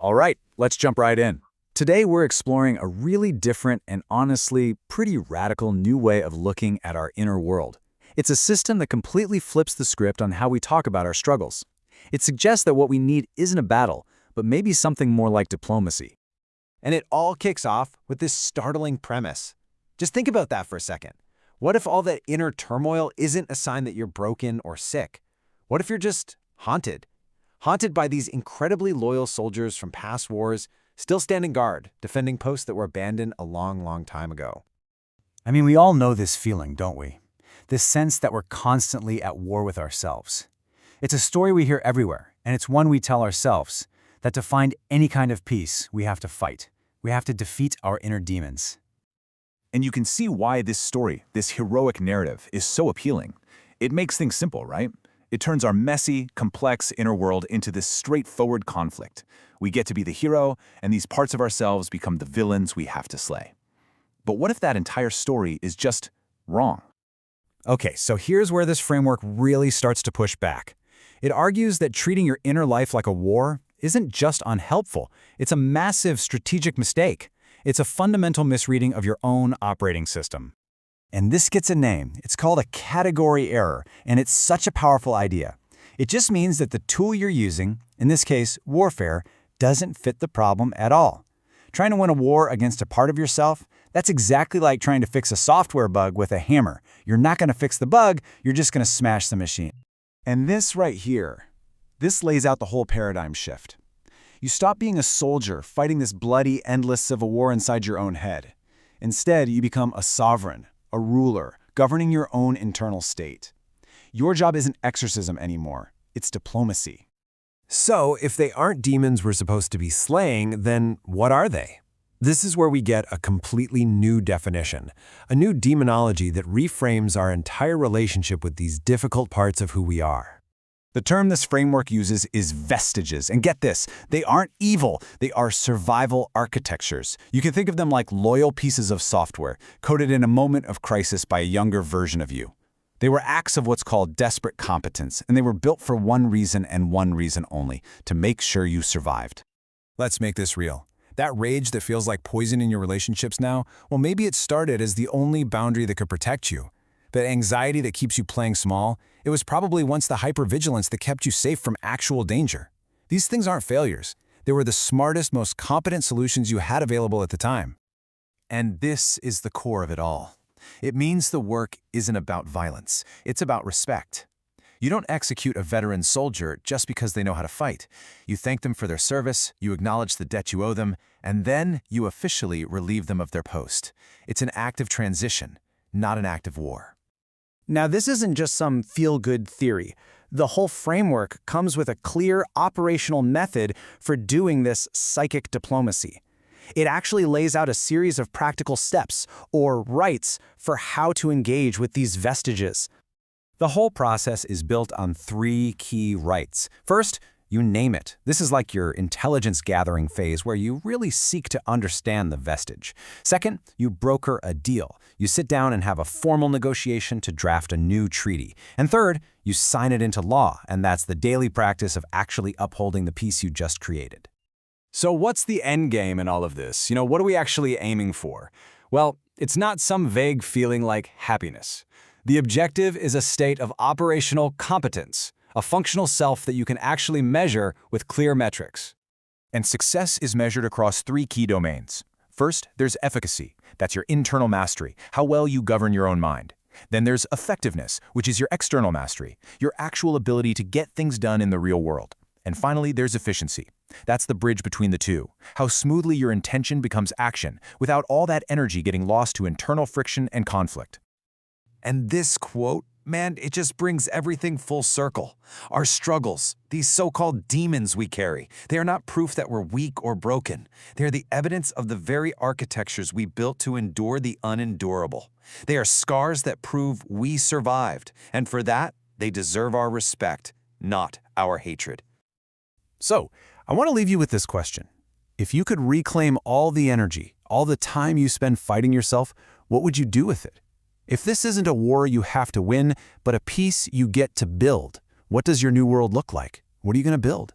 All right, let's jump right in. Today we're exploring a really different and honestly pretty radical new way of looking at our inner world. It's a system that completely flips the script on how we talk about our struggles. It suggests that what we need isn't a battle, but maybe something more like diplomacy. And it all kicks off with this startling premise. Just think about that for a second. What if all that inner turmoil isn't a sign that you're broken or sick? What if you're just haunted? Haunted by these incredibly loyal soldiers from past wars, still standing guard, defending posts that were abandoned a long, long time ago. I mean, we all know this feeling, don't we? This sense that we're constantly at war with ourselves. It's a story we hear everywhere, and it's one we tell ourselves, that to find any kind of peace, we have to fight. We have to defeat our inner demons. And you can see why this story, this heroic narrative, is so appealing. It makes things simple, right? It turns our messy, complex inner world into this straightforward conflict. We get to be the hero, and these parts of ourselves become the villains we have to slay. But what if that entire story is just wrong? Okay, so here's where this framework really starts to push back. It argues that treating your inner life like a war isn't just unhelpful, it's a massive strategic mistake. It's a fundamental misreading of your own operating system. And this gets a name. It's called a category error, and it's such a powerful idea. It just means that the tool you're using, in this case, warfare, doesn't fit the problem at all. Trying to win a war against a part of yourself, that's exactly like trying to fix a software bug with a hammer. You're not going to fix the bug, you're just going to smash the machine. And this right here, this lays out the whole paradigm shift. You stop being a soldier fighting this bloody, endless civil war inside your own head. Instead, you become a sovereign, a ruler, governing your own internal state. Your job isn't exorcism anymore, it's diplomacy. So, if they aren't demons we're supposed to be slaying, then what are they? This is where we get a completely new definition, a new demonology that reframes our entire relationship with these difficult parts of who we are. The term this framework uses is vestiges, and get this, they aren't evil, they are survival architectures. You can think of them like loyal pieces of software, coded in a moment of crisis by a younger version of you. They were acts of what's called desperate competence, and they were built for one reason and one reason only, to make sure you survived. Let's make this real. That rage that feels like poison in your relationships now, well, maybe it started as the only boundary that could protect you. That anxiety that keeps you playing small, it was probably once the hypervigilance that kept you safe from actual danger. These things aren't failures. They were the smartest, most competent solutions you had available at the time. And this is the core of it all. It means the work isn't about violence. It's about respect. You don't execute a veteran soldier just because they know how to fight. You thank them for their service, you acknowledge the debt you owe them, and then you officially relieve them of their post. It's an act of transition, not an act of war. Now, this isn't just some feel-good theory. The whole framework comes with a clear operational method for doing this psychic diplomacy. It actually lays out a series of practical steps, or rites, for how to engage with these vestiges. The whole process is built on 3 key rites. First, you name it. This is like your intelligence gathering phase where you really seek to understand the vestige. Second, you broker a deal. You sit down and have a formal negotiation to draft a new treaty. And third, you sign it into law, and that's the daily practice of actually upholding the peace you just created. So what's the end game in all of this? What are we actually aiming for? Well, it's not some vague feeling like happiness. The objective is a state of operational competence, a functional self that you can actually measure with clear metrics. And success is measured across 3 key domains. First, there's efficacy. That's your internal mastery, how well you govern your own mind. Then there's effectiveness, which is your external mastery, your actual ability to get things done in the real world. And finally, there's efficiency. That's the bridge between the two, how smoothly your intention becomes action, without all that energy getting lost to internal friction and conflict. And this quote, man, it just brings everything full circle. Our struggles, these so-called demons we carry, they are not proof that we're weak or broken. They are the evidence of the very architectures we built to endure the unendurable. They are scars that prove we survived, and for that, they deserve our respect, not our hatred. So, I want to leave you with this question. If you could reclaim all the energy, all the time you spend fighting yourself, what would you do with it? If this isn't a war you have to win, but a peace you get to build, what does your new world look like? What are you going to build?